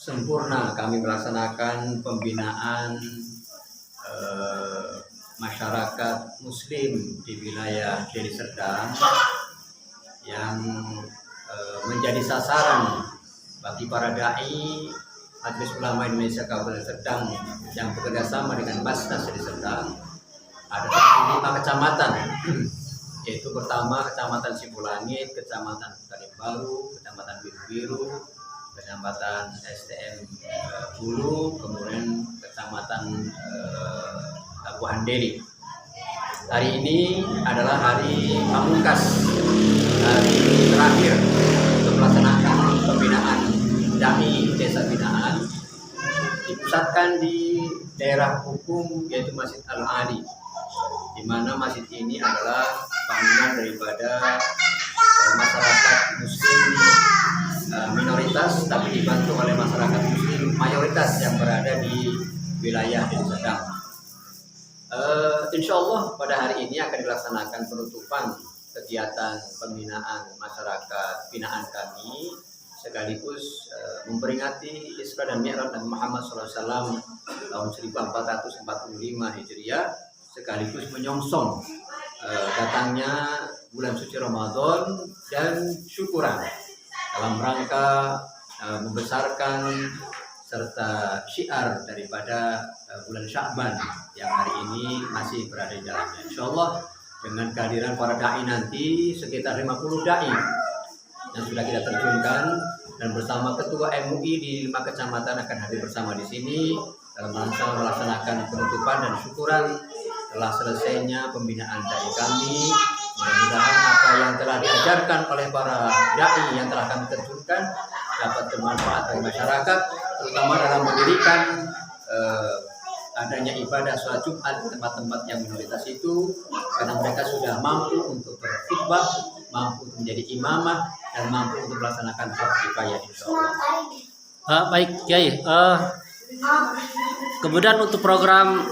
sempurna kami melaksanakan pembinaan masyarakat Muslim di wilayah Deli Serdang yang menjadi sasaran bagi para dai Majelis Ulama Indonesia Kabupaten Serdang yang bekerjasama dengan Basnas Deli Serdang. Ada 5 kecamatan, yaitu pertama Kecamatan Sipulangit, Kecamatan Talim Baru, Kecamatan Biru-Biru, Kecamatan STM Hulu, kemudian Kecamatan Kabupaten Deli. Hari ini adalah hari pamungkas, hari terakhir untuk melaksanakan pembinaan dai desa binaan, dipusatkan di daerah hukum yaitu Masjid Al-Ali, di mana masjid ini adalah bangunan daripada masyarakat Muslim minoritas, tapi dibantu oleh masyarakat Muslim mayoritas yang berada di wilayah Deli Serdang. Insya Allah pada hari ini akan dilaksanakan penutupan kegiatan pembinaan masyarakat binaan kami, sekaligus memperingati Isra dan Mi'raj Nabi Muhammad SAW tahun 1445 Hijriah, sekaligus menyongsong datangnya bulan suci Ramadan dan syukuran dalam rangka membesarkan serta syiar daripada bulan Sya'ban yang hari ini masih berada di dalamnya. Insya Allah dengan kehadiran para dai nanti sekitar 50 dai yang sudah kita terjunkan, dan bersama Ketua MUI di 5 kecamatan akan hadir bersama di sini dalam rangka melaksanakan penutupan dan syukuran telah selesainya pembinaan dai kami. Mudah-mudahan apa yang telah diajarkan oleh para dai yang telah kami terjunkan dapat bermanfaat bagi masyarakat, terutama dalam mendirikan adanya ibadah sholat Jumat di tempat-tempat yang minoritas itu, karena mereka sudah mampu untuk berkhutbah, mampu untuk menjadi imamah, dan mampu untuk melaksanakan sholat kifayah insyaallah. Baik Kiai, kemudian untuk program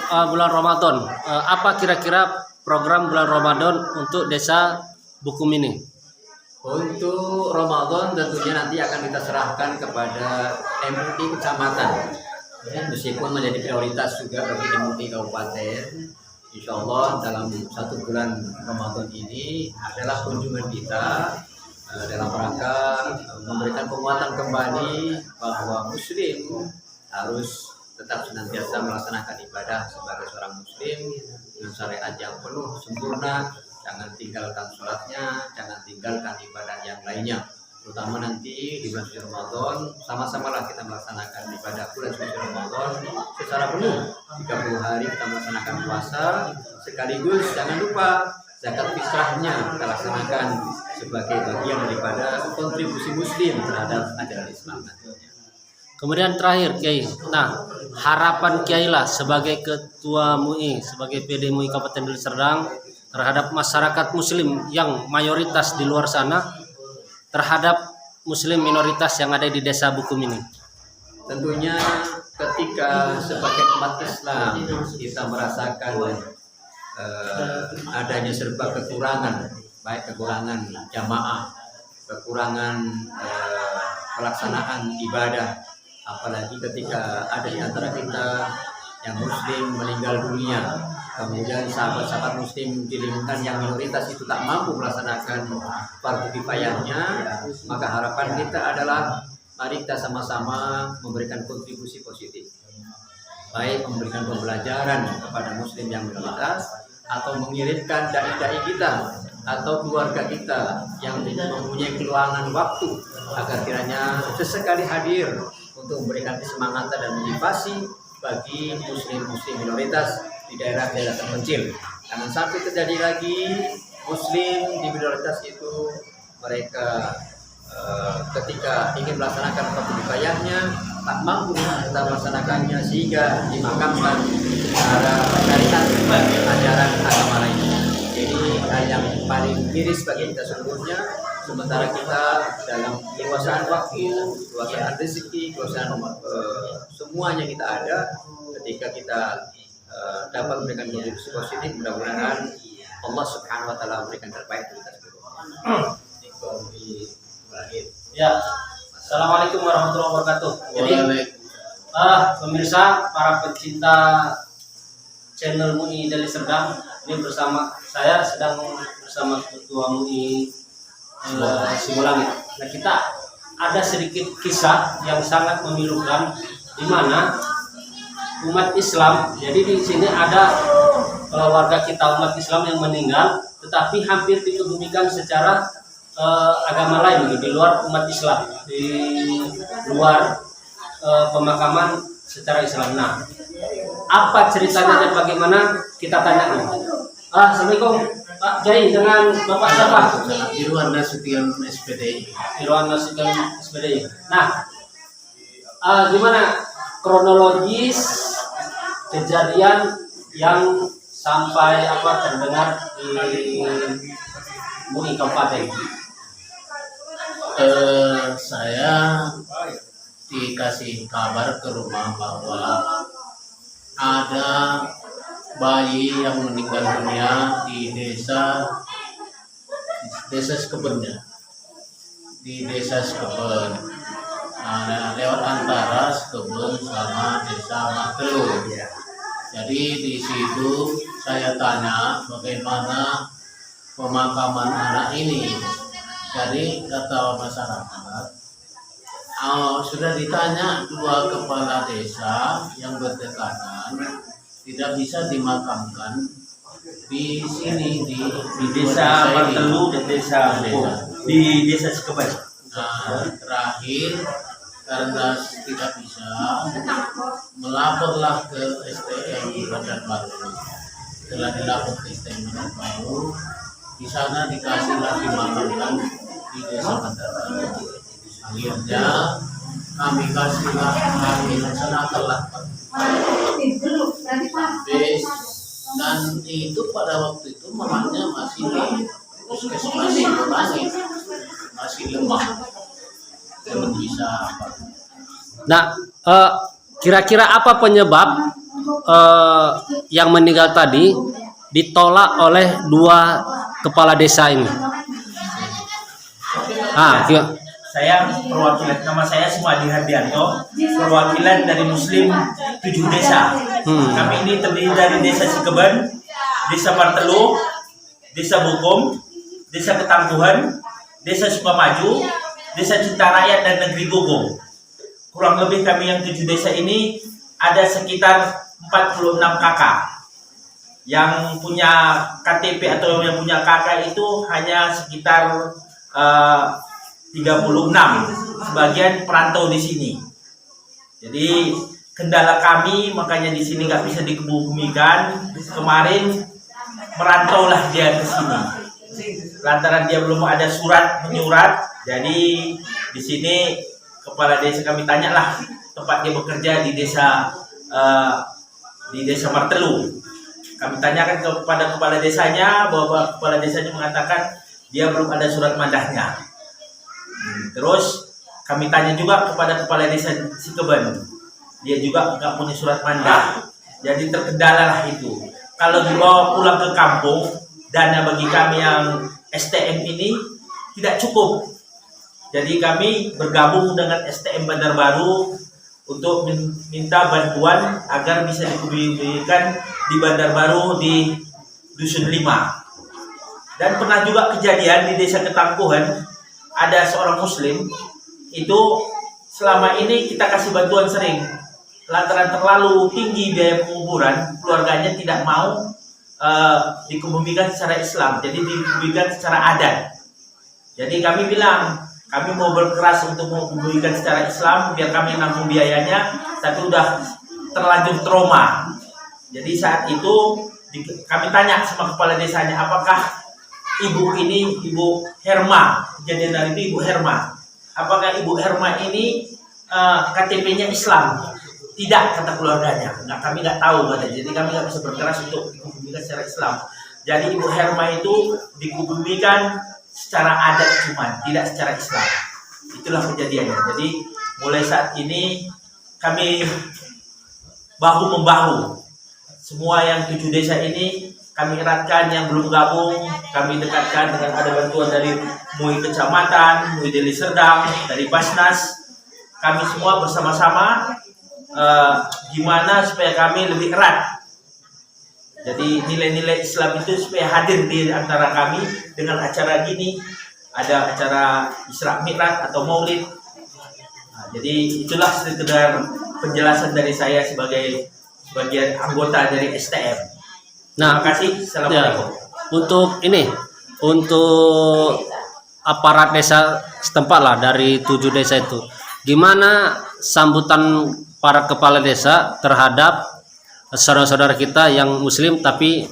bulan Ramadan, apa kira-kira program bulan Ramadan untuk desa Bukum ini? Untuk Ramadan tentunya nanti akan kita serahkan kepada MUI kecamatan, meskipun menjadi prioritas juga bagi MUI kabupaten. Insya Allah dalam 1 bulan Ramadan ini adalah kunjungan kita dalam rangka memberikan penguatan kembali bahwa Muslim harus tetap senantiasa melaksanakan ibadah sebagai seorang Muslim dengan syariat yang penuh sempurna. Jangan tinggalkan sholatnya, jangan tinggalkan ibadah yang lainnya. Terutama nanti di bulan suci Ramadan, sama-samalah kita melaksanakan ibadah bulan suci Ramadan secara penuh. 30 hari kita melaksanakan puasa, sekaligus jangan lupa zakat fitrahnya kita laksanakan sebagai bagian daripada kontribusi Muslim terhadap ajaran Islam nantinya. Kemudian terakhir Kiai, nah harapan Kiai lah sebagai Ketua MUI, sebagai PD MUI Kabupaten Deli Serdang terhadap masyarakat Muslim yang mayoritas di luar sana, terhadap Muslim minoritas yang ada di desa Bukum ini. Tentunya ketika sebagai umat Islam kita merasakan adanya serba kekurangan, baik kekurangan jamaah, kekurangan pelaksanaan ibadah, apalagi ketika ada di antara kita yang Muslim meninggal dunia, kemudian sahabat-sahabat Muslim di lingkungan yang minoritas itu tak mampu melaksanakan fardu kifayahnya, maka harapan kita adalah mari kita sama-sama memberikan kontribusi positif, baik memberikan pembelajaran kepada Muslim yang minoritas, atau mengirimkan dai-dai kita atau keluarga kita yang mempunyai keluangan waktu agar kiranya sesekali hadir untuk memberikan kesemangatan dan motivasi bagi muslim-muslim minoritas di daerah-daerah terpencil. Jangan sampai terjadi lagi Muslim di minoritas itu mereka ketika ingin melaksanakan fardu kifayahnya tak mampu kita melaksanakannya sehingga dimakamkan secara syariat ajaran agama lainnya. Jadi hal yang paling miris bagi kita seluruhnya, sementara kita dalam kekuasaan waktu, kekuasaan rezeki, kekuasaan semuanya kita ada, ketika kita dapat memberikan kontribusi positif, mudah-mudahan Allah Subhanahu Wa Taala memberikan terbaik untuk kita semua. Ya, Assalamualaikum warahmatullahi wabarakatuh. Jadi Waalaikumsalam. pemirsa, para pencinta channel MUI Deli Serdang, ini saya sedang bersama Ketua MUI Simulangit. Nah, kita ada sedikit kisah yang sangat memilukan di mana umat Islam. Jadi di sini ada warga kita umat Islam yang meninggal, tetapi hampir dikebumikan secara agama lain di luar umat Islam, di luar pemakaman secara Islam. Nah, apa ceritanya dan bagaimana, kita tanya dulu. Assalamualaikum Pak Jai, dengan Bapak siapa? Irwan Nasution SPDI. Irwan Nasution SPDI. Nah, gimana kronologis kejadian yang sampai terdengar di MUI Kabupaten? Saya dikasih kabar ke rumah bahwa ada bayi yang meninggal dunia di desa Sekebennya, di desa Sekeben. Nah, lewat antara Sekeben sama desa Martelu. Jadi di situ saya tanya bagaimana pemakaman anak ini. Jadi kata masyarakat, sudah ditanya 2 kepala desa yang berdekatan, tidak bisa dimakamkan di sini di desa Martelu dan desa di desa Sekeben. Nah, terakhir karena tidak bisa, melaporlah ke STM Banjarbaru. Setelah dilapor ke STM Banjarbaru, di sana dikasihlah dimakamkan di desa Banjarbaru. Akhirnya kami kasihlah, kami laksanakanlah dan itu pada waktu itu mamanya masih di puskesmas Simulangit, masih lemah, belum bisa apa. Nah, kira-kira apa penyebab yang meninggal tadi ditolak oleh 2 kepala desa ini? Saya perwakilan, nama saya Sumadi Hardianto, perwakilan dari Muslim 7 desa. Kami ini terdiri dari desa Sekeben, desa Martelu, desa Bukom, desa Ketangguhan, desa Sukamaju, desa Cinta Rakyat, dan negeri Gogong. Kurang lebih kami yang 7 desa ini ada sekitar 46 kakak. Yang punya KTP atau yang punya kakak itu hanya sekitar 36, sebagian perantau di sini. Jadi kendala kami makanya di sini nggak bisa dikebumikan. Kemarin merantaulah dia ke sini. Lantaran dia belum ada surat menyurat, jadi di sini kepala desa kami tanyalah tempat dia bekerja di desa Martelu. Kami tanyakan kepada kepala desanya, bahwa kepala desanya mengatakan dia belum ada surat mandahnya. Terus kami tanya juga kepada kepala desa Sekeben, dia juga nggak punya surat mandat. Jadi terkendala lah itu. Kalau dibawa pulang ke kampung, dana bagi kami yang STM ini tidak cukup. Jadi kami bergabung dengan STM Banjarbaru untuk minta bantuan agar bisa dikebumikan di Banjarbaru di Dusun 5. Dan pernah juga kejadian di desa Ketangguhan, ada seorang muslim itu selama ini kita kasih bantuan sering, lantaran terlalu tinggi biaya penguburan, keluarganya tidak mau dikebumikan secara Islam, jadi dikebumikan secara adat. Jadi kami bilang kami mau berkeras untuk mengebumikan secara Islam biar kami nanggung biayanya, tapi udah terlanjur trauma. Jadi saat itu kami tanya sama kepala desanya, apakah ibu ini, Ibu Herma, kejadian hari itu Ibu Herma, apakah Ibu Herma ini KTP-nya Islam? Tidak, kata keluarganya. Nah, kami nggak tahu katanya. Jadi kami nggak bisa berkeras untuk dikebumikan secara Islam. Jadi Ibu Herma itu dikebumikan secara adat cuma, tidak secara Islam. Itulah kejadiannya. Jadi mulai saat ini kami bahu membahu. Semua yang 7 desa ini kami eratkan. Yang belum gabung, kami dekatkan dengan ada bantuan dari MUI Kecamatan, MUI Deli Serdang, dari Basnas. Kami semua bersama-sama gimana supaya kami lebih erat. Jadi nilai-nilai Islam itu supaya hadir di antara kami dengan acara gini. Ada acara Isra Mi'raj atau Maulid. Nah, jadi itulah sekedar penjelasan dari saya sebagai bagian anggota dari STM. Nah, Terima kasih. Assalamualaikum. Untuk aparat desa setempat lah dari 7 desa itu, gimana sambutan para kepala desa terhadap saudara-saudara kita yang muslim tapi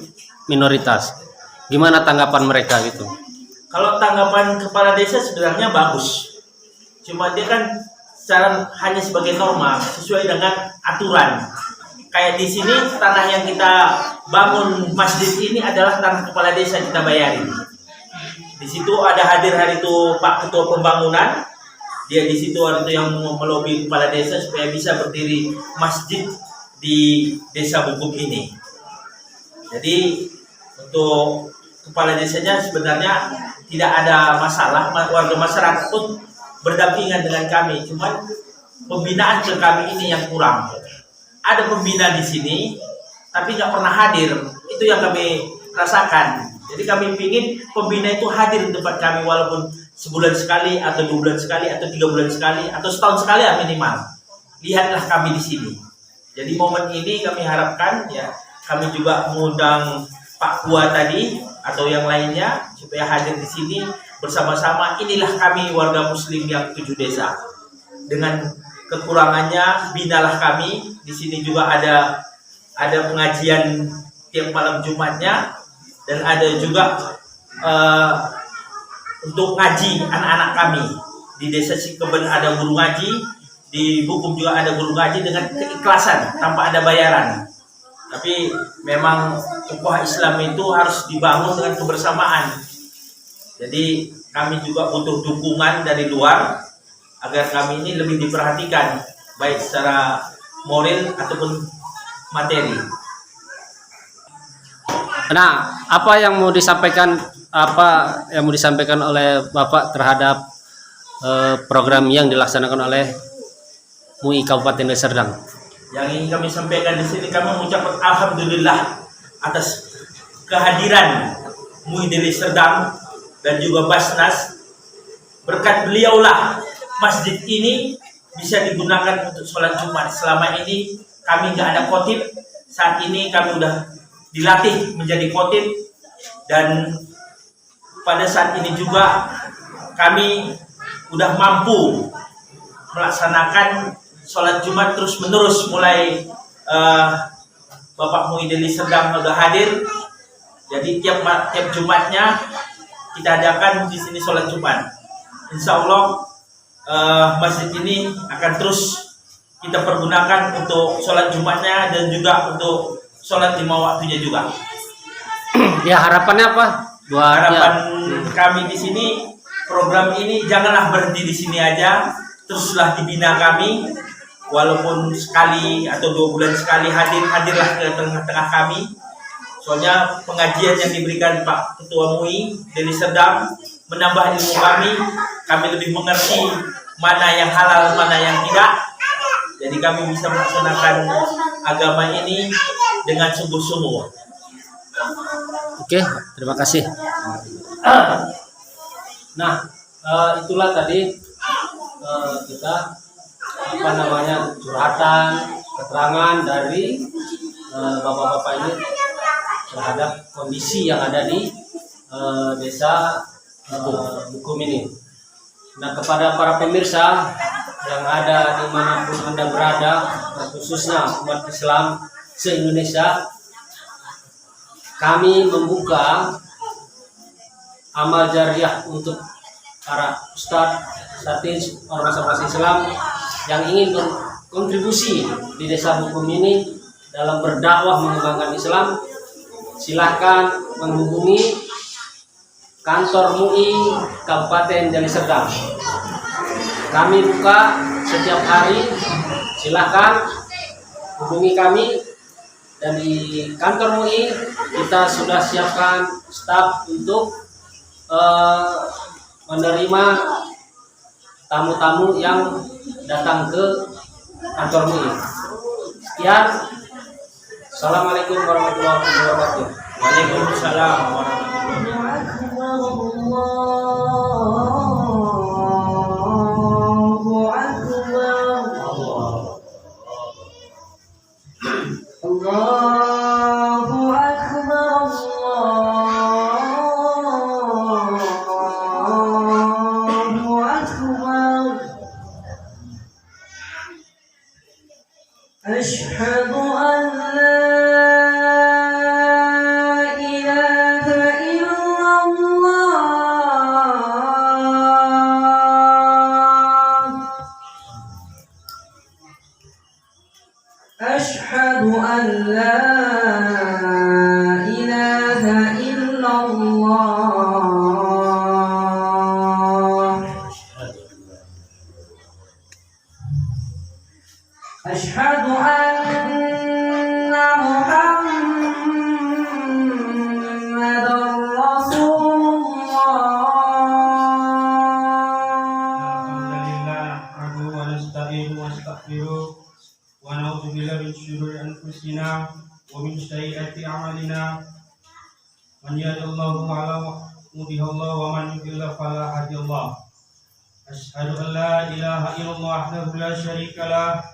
minoritas? Gimana tanggapan mereka gitu? Kalau tanggapan kepala desa sebenarnya bagus. Cuma dia kan secara hanya sebagai norma sesuai dengan aturan. Kayak di sini tanah yang kita bangun masjid ini adalah tanah kepala desa, kita bayarin. Di situ ada hadir hari itu Pak Ketua Pembangunan. Dia di situ hari itu yang melobi kepala desa supaya bisa berdiri masjid di desa Bukuk ini. Jadi untuk kepala desanya sebenarnya tidak ada masalah, warga masyarakat pun berdampingan dengan kami. Cuman pembinaan ke kami ini yang kurang. Ada pembina di sini, tapi nggak pernah hadir. Itu yang kami rasakan. Jadi kami ingin pembina itu hadir di tempat kami walaupun sebulan sekali atau 2 bulan sekali atau 3 bulan sekali atau setahun sekali ya minimal. Lihatlah kami di sini. Jadi momen ini kami harapkan ya kami juga mengundang Pak Kua tadi atau yang lainnya supaya hadir di sini bersama-sama. Inilah kami warga Muslim yang 7 desa. Dengan kekurangannya binalah kami. Di sini juga ada pengajian tiap malam Jumatnya dan ada juga untuk ngaji anak-anak kami. Di desa Sikeben ada guru ngaji, di Bukum juga ada guru ngaji dengan keikhlasan tanpa ada bayaran. Tapi memang ukhuwah Islam itu harus dibangun dengan kebersamaan. Jadi kami juga butuh dukungan dari luar agar kami ini lebih diperhatikan baik secara moral ataupun materi. Nah, apa yang mau disampaikan oleh Bapak terhadap program yang dilaksanakan oleh MUI Kabupaten Deli Serdang? Yang ingin kami sampaikan di sini, kami mengucapkan alhamdulillah atas kehadiran MUI Deli Serdang dan juga Basnas. Berkat beliaulah masjid ini bisa digunakan untuk sholat Jumat. Selama ini kami nggak ada khotib. Saat ini kami udah dilatih menjadi khotib dan pada saat ini juga kami udah mampu melaksanakan sholat Jumat terus menerus mulai Bapak MUI Deli Serdang sudah hadir. Jadi tiap Jumatnya kita adakan di sini sholat Jumat. Insya Allah masjid ini akan terus kita pergunakan untuk sholat Jumatnya dan juga untuk sholat 5 waktunya juga. Ya, harapannya apa? Harapan kami di sini, program ini janganlah berhenti di sini aja, teruslah dibina kami. Walaupun sekali atau 2 bulan sekali hadirlah ke tengah-tengah kami. Soalnya pengajian yang diberikan Pak Ketua MUI Deli Serdang menambah ilmu kami lebih mengerti mana yang halal, mana yang tidak. Jadi kami bisa melaksanakan agama ini dengan sungguh-sungguh. Oke, terima kasih. Nah, itulah tadi kita curhatan, keterangan dari bapak-bapak ini terhadap kondisi yang ada di desa Bukum ini. Nah, kepada para pemirsa yang ada dimanapun Anda berada, khususnya umat Islam se-Indonesia, kami membuka amal jariah untuk para ustadz, asatidz, ormas Islam yang ingin berkontribusi di desa Bukum ini dalam berdakwah mengembangkan Islam. Silahkan menghubungi kantor MUI Kabupaten Deli Serdang. Kami buka setiap hari. Silahkan hubungi kami Dan di kantor MUI kita sudah siapkan staf untuk menerima tamu-tamu yang datang ke kantor MUI. Sekian. Assalamualaikum warahmatullahi wabarakatuh. Waalaikumsalam warahmatullahi أشهد أن لا إله إلا الله أشهد أن لا إله إلا الله أشهد أن محمدا رسول نحمده ونستعينه ونستغفره ونعوذ بالله من شرور أنفسنا ومن سيئات أعمالنا من يهد الله فلا مضل له ومن يضلل فلا هادي له أشهد أن لا إله إلا الله وحده لا شريك له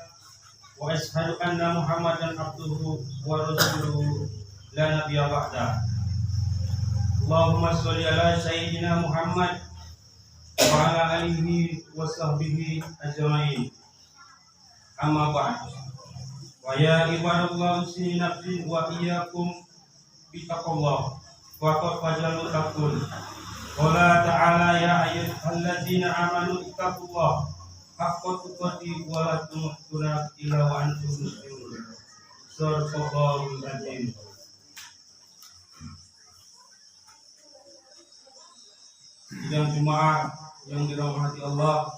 وأشهد أن محمدا عبده ورسوله لا نبي بعده اللهم صل على سيدنا محمد وعلى آله وصحبه أجمعين أما بعد ويا عباد الله أوصي نفسي وإياكم بتقوى الله وقد فاز المتقون قال تعالى يا أيها الذين آمنوا اتقوا الله حق تقاته ولا تموتن إلا وأنتم مسلمون صدق الله العظيم. Sidang jemaah yang dirahmati Allah,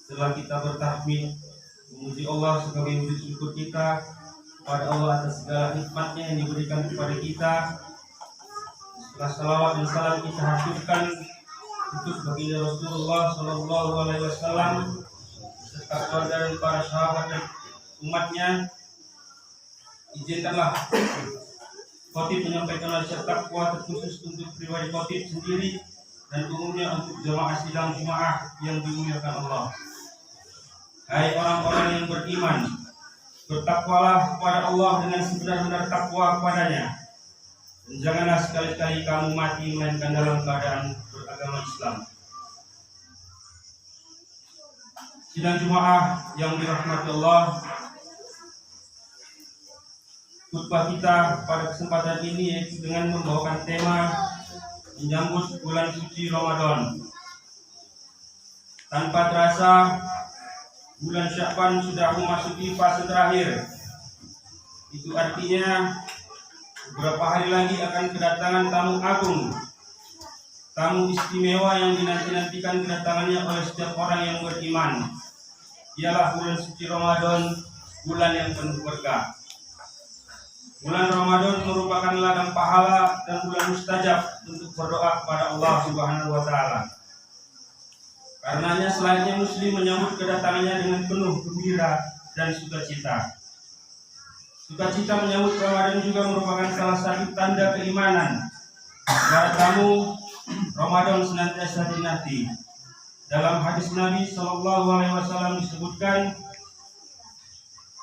setelah kita bertahmid memuji Allah sebagai wujud syukur kita kepada Allah atas segala nikmatnya yang diberikan kepada kita, setelah salawat dan salam kita haturkan untuk baginda Rasulullah Sallallahu Alaihi Wasallam serta keluarga dan para sahabat dan umatnya, izinkanlah khotib menyampaikan nasihat takwa terkhusus untuk pribadi khotib sendiri dan umumnya untuk jemaah sidang jemaah yang dimuliakan Allah. Hai orang-orang yang beriman, bertakwalah kepada Allah dengan sebenar-benar takwa kepadanya, dan janganlah sekali-kali kamu mati melainkan dalam keadaan beragama Islam. Sidang jemaah yang dirahmati Allah, khutbah kita pada kesempatan ini yaitu dengan membawakan tema menyambut bulan suci Ramadan. Tanpa terasa bulan Sya'ban sudah memasuki fase terakhir. Itu artinya beberapa hari lagi akan kedatangan tamu agung, tamu istimewa yang dinanti-nantikan kedatangannya oleh setiap orang yang beriman. Ialah bulan suci Ramadan, bulan yang penuh berkah. Bulan Ramadan merupakan ladang pahala dan bulan mustajab untuk berdoa kepada Allah Subhanahu wa Ta'ala. Karenanya selayaknya Muslim menyambut kedatangannya dengan penuh gembira dan sukacita. Sukacita menyambut Ramadan juga merupakan salah satu tanda keimanan. Para tamu Ramadan senantiasa dinanti. Dalam hadis Nabi Sallallahu Alaihi Wasallam disebutkan,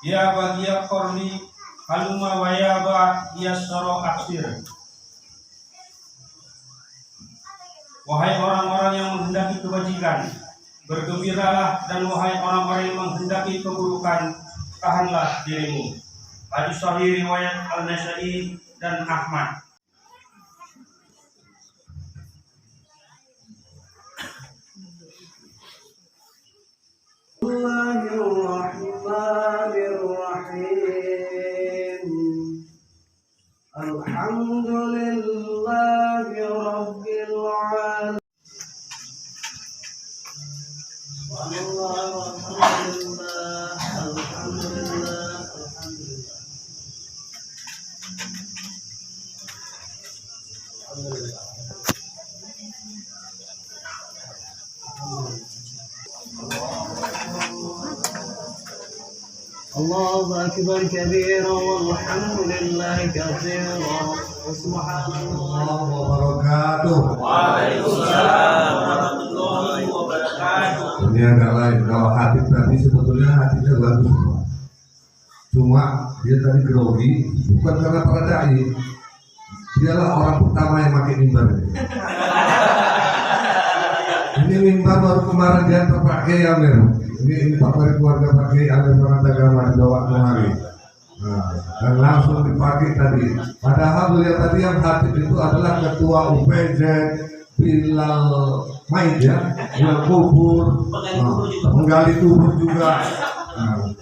ya bagiya korni haluma wayaba yasaro aksir. Wahai orang-orang yang menghendaki kebajikan, bergembiralah, dan wahai orang-orang yang menghendaki keburukan, tahanlah dirimu. Hadis sahih riwayat Al-Nasa'i dan Ahmad. Alhamdulillahi Rabbil Alamin. Alhamdulillah. الله أكبر كبيرا والحمد لله كثيرا وسبحان الله wabarakatuh. Waalaikumsalam warahmatullahi wabarakatuh. Ini agak lain. Kalau Hatib tadi sebetulnya hatinya bagus, cuma dia tadi grogi bukan karena para dai. Dialah orang pertama yang pakai mimbar ini. Ini mimbar baru kemarin dia pakai Amir. Ini Pak dari keluarga pakai Amir Perangkat Agama dibawa kemari. Nah, dan langsung dipakai tadi. Padahal beliau tadi yang Hatib itu adalah ketua UPJ Bilal Maid ya, Bilal kubur, menggali kubur juga.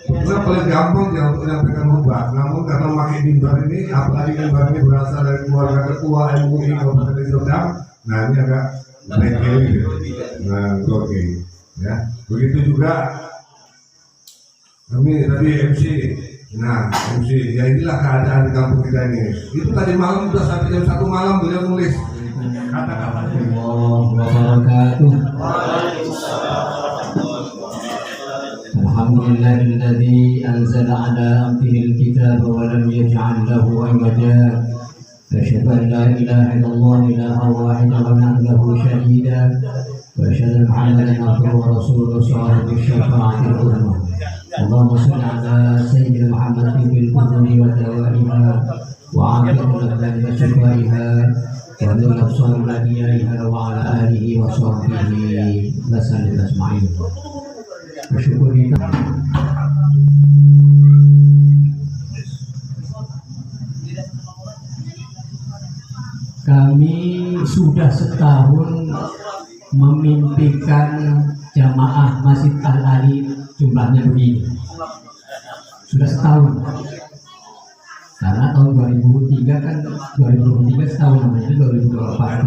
Itu paling gampang ya untuk menyampaikan khutbah. Namun karena pakai mimbar ini, apalagi mimbar ini berasal dari keluarga ketua MUI Kabupaten Serdang, nah ini agak bengkel gitu. Nah, oke. Ya, begitu juga kami tadi MC. Nah, MC, ya inilah keadaan di kampung kita ini. Itu tadi malam sudah sampai jam 1 malam beliau nulis kata-kata. Alhamdulillahilladzi anzala ala abdihi al-kitaba wa lam yaj'al lahu iwaja. Asyhadu an la ilaha illallah ilaha wahidan wa la lahu syahida. Wa asyhadu anna Muhammadan abduhu wa rasuluhu sahibu syafa'atil uzma. Allahumma shalli ala sayyidina Muhammadin bil quruni wa dawaiha wa 'afiyatil abdani wa shifaiha wa min absaril ladiyaiha wa ala alihi wa sahbihi wa sallim ajma'in. Bersyukur kita kami sudah setahun memimpikan jamaah Masjid Al-Ali, jumlahnya begini. Sudah setahun. Karena tahun 2003 kan 2023 setahun namanya, 2024.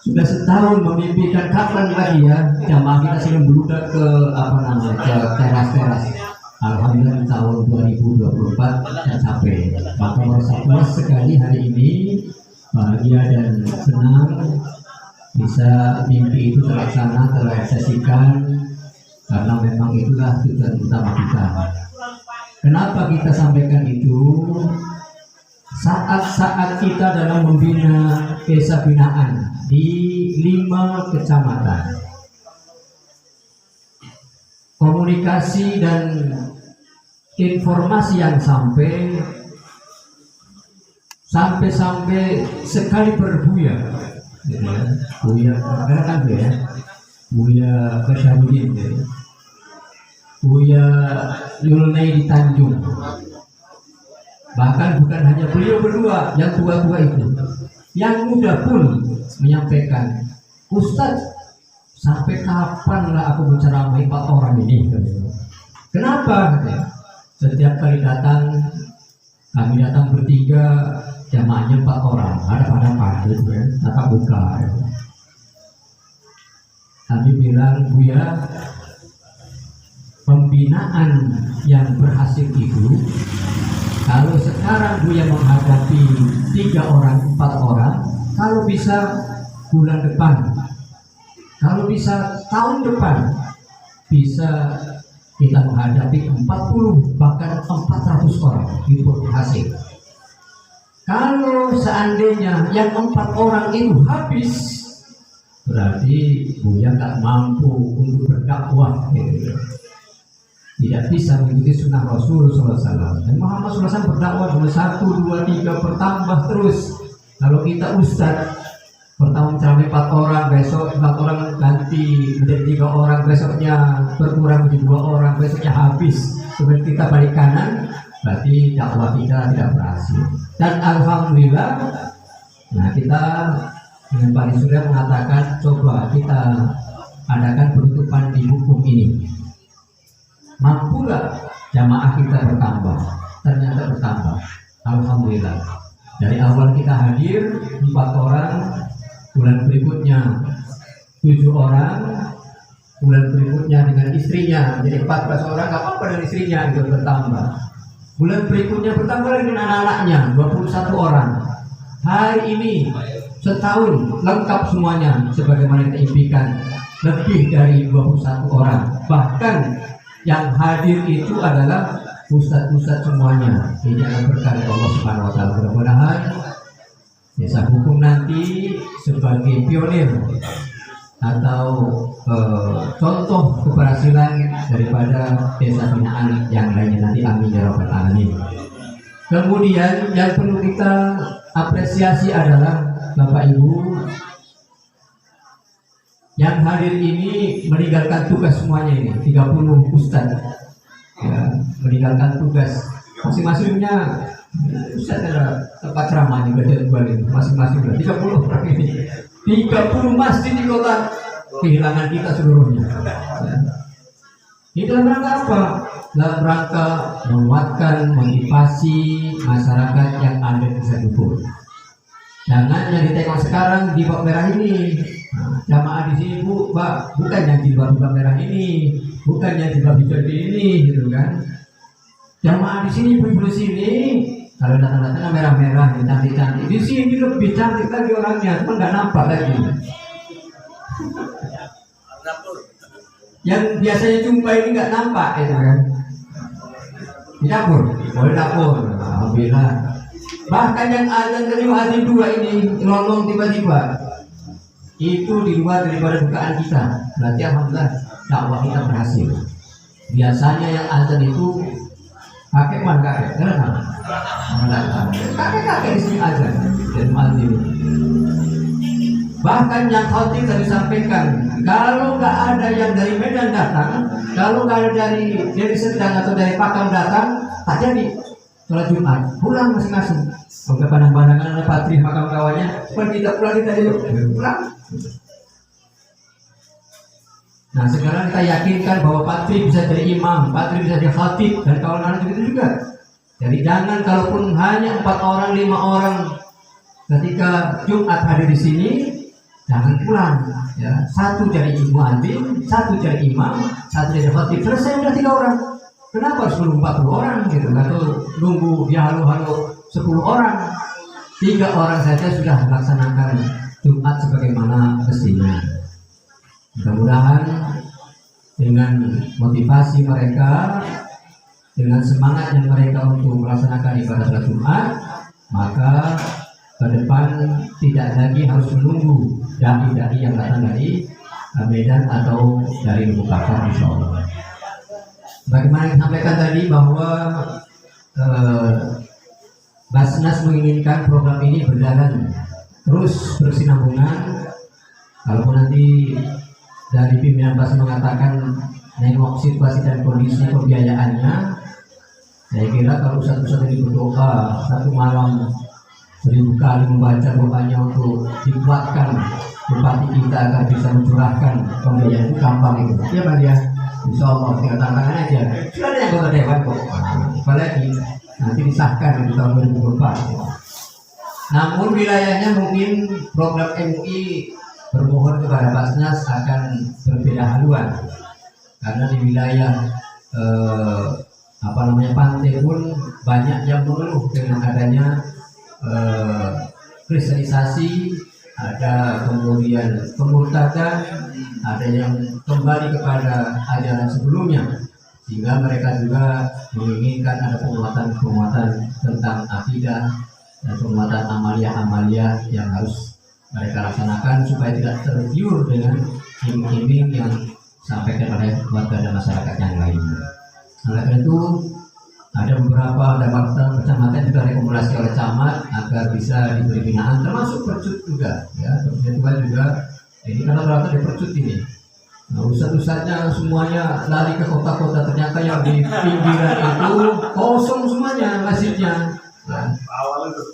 Sudah setahun memimpikan kapan lagi ya jamaah kita sering beludak ke ke teras-teras. Alhamdulillah di tahun 2024 tercapai. Maka merasa puas sekali hari ini, bahagia dan senang bisa mimpi itu terlaksana, terrealisasikan, karena memang itulah tujuan utama kita. Kenapa kita sampaikan itu? Saat-saat kita dalam membina desa binaan di 5 kecamatan, komunikasi dan informasi yang sampai sekali berbuya, gitu ya. Buya, karena kan ya, Buya Basyarudin, ya. Buya Yulnai di Tanjung. Bahkan bukan hanya beliau berdua, yang tua-tua itu, yang muda pun menyampaikan, Ustadz, sampai kapan lah aku menceramai 4 orang ini? Kenapa? Setiap kali datang, kami datang bertiga, jamaahnya 4 orang, ada gitu ya, tatap buka. Ya. Kami bilang, Buya, pembinaan yang berhasil itu, kalau sekarang Buya menghadapi 3 orang, 4 orang, kalau bisa bulan depan, kalau bisa tahun depan, bisa kita menghadapi 40 bahkan 400 orang itu berhasil. Kalau seandainya yang 4 orang itu habis, berarti Buya nggak mampu untuk berdakwah, gitu. Tidak bisa mengikuti sunnah Rasul SAW. Dan Muhammad SAW berdakwah cuma 1, 2, 3 bertambah terus. Kalau kita ustadz pertama mencapai 4 orang, besok 4 orang ganti menjadi 3 orang, besoknya berkurang menjadi 2 orang, besoknya habis. Seperti kita balik kanan, berarti dakwah kita tidak berhasil. Dan alhamdulillah, nah kita dengan Pak Surya mengatakan coba kita adakan penutupan di hukum ini. Mampu gak jamaah kita bertambah? Ternyata bertambah. Alhamdulillah. Dari awal kita hadir 4 orang, bulan berikutnya 7 orang, bulan berikutnya dengan istrinya jadi 14 orang, gak apa-apa dengan istrinya itu bertambah. Bulan berikutnya bertambah lagi dengan anak-anaknya 21 orang. hari ini setahun lengkap semuanya sebagaimana kita impikan, lebih dari 21 orang. Bahkan yang hadir itu adalah ustadz-ustadz semuanya. Ini adalah berkah dari Allah Subhanahu wa taala. Mudah-mudahan Desa Hukum nanti sebagai pionir atau contoh keberhasilan daripada desa binaan yang lainnya nanti, amin ya rabbal alamin. Kemudian yang perlu kita apresiasi adalah Bapak Ibu yang hadir ini meninggalkan tugas semuanya ini, 30 ustadz ya, meninggalkan tugas masing-masingnya. Ustadz ada tempat ceramah di Jadwal ini masing-masing 30 orang ini, 30 masjid di kota kehilangan kita seluruhnya ya. Ini dalam rangka apa? Dalam rangka menguatkan, motivasi masyarakat yang ada di Desa Dukuh. Jangan yang ditengok sekarang di bak merah ini. Nah, jamaah di sini Bu, Pak, bukan yang di bak merah ini, bukan yang di bak hijau ini, gitu kan? Jamaah di sini, ibu-ibu sini, kalau datang-datang merah-merah, cantik-cantik. Di sini lebih cantik lagi orangnya, cuma nggak nampak lagi. Yang biasanya jumpa ini nggak nampak, itu kan? Di dapur, boleh dapur, alhamdulillah. Bahkan yang azan dari hari 2 ini lolong tiba-tiba, itu di luar daripada dugaan kita. Berarti alhamdulillah dakwah kita berhasil. Biasanya yang azan itu kakek mana kakek? Kakek di sini azan dan muadzin. Bahkan yang khotib tadi sampaikan, kalau nggak ada yang dari Medan datang, kalau nggak ada dari Sedang atau dari Pakam datang, tak jadi sholat Jumat, pulang masing-masing. Kalau pandang-pandangan ada patri makam kawannya, kita pulang, kita dulu pulang. Nah sekarang kita yakinkan bahwa patri bisa jadi imam, patri bisa jadi khatib, dan kawan-kawan begitu juga. Jadi jangan kalaupun hanya 4 orang, 5 orang ketika Jumat hadir di sini, jangan pulang. Ya, 1 jadi muadzin, 1 jadi imam, 1 jadi khatib, selesai udah 3 orang. Kenapa harus nunggu 40 orang gitu? Atau nunggu dia halo-halo 10 orang? 3 orang saja sudah melaksanakan Jumat sebagaimana mestinya. Mudah-mudahan dengan motivasi mereka, dengan semangatnya mereka untuk melaksanakan ibadah sholat Jumat, maka ke depan tidak lagi harus menunggu dai-dai yang datang dari Medan atau dari Bukakan, insya Allah. Bagaimana disampaikan tadi bahwa Basnas menginginkan program ini berjalan terus bersinambungan. Kalaupun nanti dari pimpinan Basnas mengatakan nengok situasi dan kondisi pembiayaannya, saya kira kalau satu-satu ini berdoa 1 malam 1000 kali membaca doanya untuk dikuatkan bupati kita agar bisa mencurahkan pembiayaan itu gampang itu. Iya Pak ya, insya Allah tinggal tantangan aja. Sudah ada yang anggota dewan kok. Apalagi nanti disahkan di tahun 2024. Namun wilayahnya mungkin program MUI bermohon kepada Basnas akan berbeda haluan, karena di wilayah pantai pun banyak yang mengeluh dengan adanya kristenisasi, ada kemudian pemurtadan, ada yang kembali kepada ajaran sebelumnya, sehingga mereka juga menginginkan ada penguatan tentang akidah dan penguatan amalia yang harus mereka laksanakan supaya tidak tergiur dengan iming-iming yang disampaikan oleh warga dan masyarakat yang lain. Oleh karena itu ada beberapa kecamatan juga rekomendasi oleh camat agar bisa diberi binaan, termasuk Percut juga ya. Kemudian juga ini karena rata di Percut ini. Nah, ustadz-ustadznya semuanya lari ke kota-kota, ternyata yang di pinggiran itu kosong semuanya masjidnya. Ya.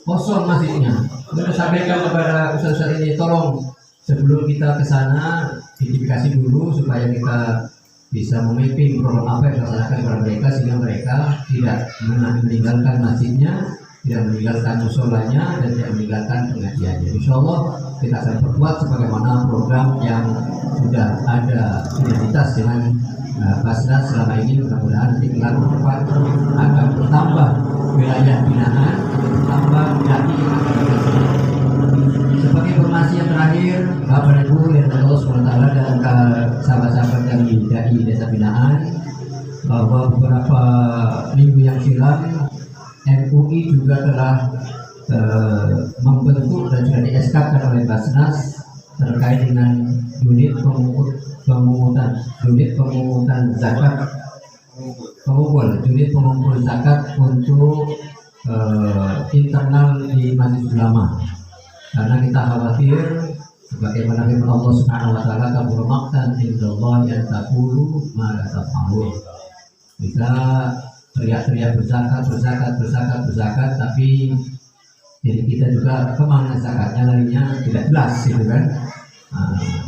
Kosong masjidnya. Kita sampaikan kepada ustadz-ustadz ini, tolong sebelum kita ke sana identifikasi dulu supaya kita bisa memimpin program apa yang dilaksanakan kepada mereka, sehingga mereka tidak meninggalkan masjidnya, tidak meninggalkan musolanya, dan tidak meninggalkan pengajiannya. Insya Allah kita akan perkuat sebagaimana program yang sudah ada identitas dengan Basnas selama ini. Mudah-mudahan nanti kelak depan akan bertambah wilayah binaan, bertambah dai yang akan minggu yang silam MUI juga telah membentuk dan sudah di-SK-kan oleh Basnas terkait dengan unit pemungutan zakat unit pengumpul zakat untuk internal di Majelis Ulama, karena kita khawatir sebagaimana firman Allah Subhanahu wa taala, kabur maqtan indallahi an taqulu ma la taf'alun. Kita teriak-teriak berzakat, tapi jadi kita juga kemana zakatnya larinya tidak jelas gitu kan.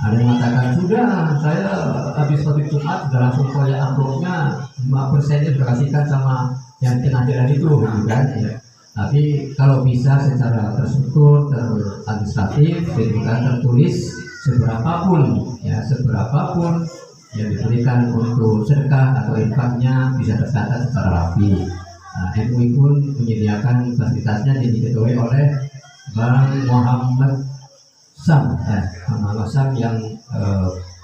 Ada yang mengatakan sudah saya habis sholat Jumat sudah langsung koyak amplopnya 5% sudah kasihkan sama yang kena jalan itu gitu kan ya. Tapi kalau bisa secara terstruktur, administratif, gitu kan, tertulis seberapapun yang diberikan untuk sedekah atau infaknya bisa tercatat secara rapi. MUI pun menyediakan fasilitasnya yang diketuai oleh Bang Muhammad Sam, Muhammad Sam yang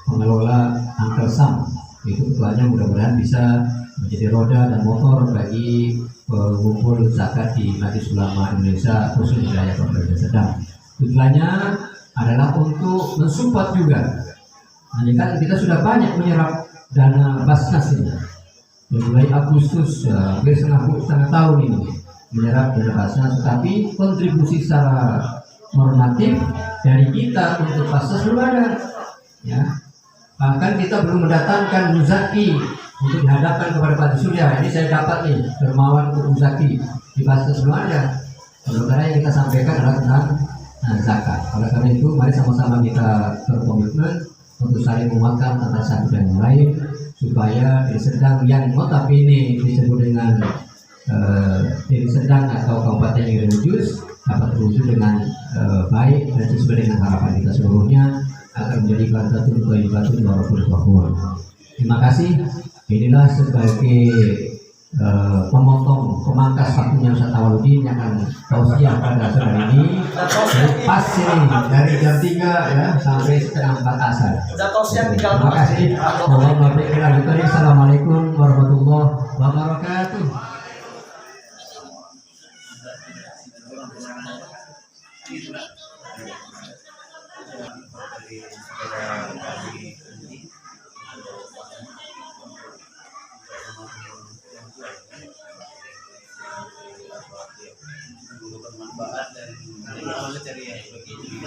pengelola Uncle Sam. Itu ketuanya mudah-mudahan bisa menjadi roda dan motor bagi pengumpul zakat di Majelis Ulama Indonesia khusus wilayah Kabupaten Serdang. Tujuannya adalah untuk mensupport juga. Nah, kan kita sudah banyak menyerap dana Basnas ini. Mulai Agustus, hampir setengah tahun ini menyerap dana Basnas, tetapi kontribusi secara normatif dari kita untuk Basnas belum ada. Ya. Bahkan kita belum mendatangkan Muzaki untuk dihadapkan kepada Pak Surya. Ini saya dapat nih dermawan untuk Muzaki di Basnas belum ada. Sementara yang kita sampaikan adalah tentang zakat. Oleh karena itu, mari sama-sama kita berkomitmen untuk saling menguatkan antara satu dan yang lain, supaya Deli Serdang yang notabene disebut dengan Deli Serdang atau kabupaten yang religius dapat terwujud dengan baik dan sesuai dengan harapan kita seluruhnya, akan menjadi Baldatun Thayyibatun wa Rabbul Ghafur. Terima kasih. Inilah sebagai pemangkas waktunya Ustaz Awaludin yang akan tausiah pada sore ini. Pas ini dari jam 3 ya sampai setengah 4 asar. Terima kasih. Assalamualaikum warahmatullahi wabarakatuh. Bermanfaat dan dari awal dari begini.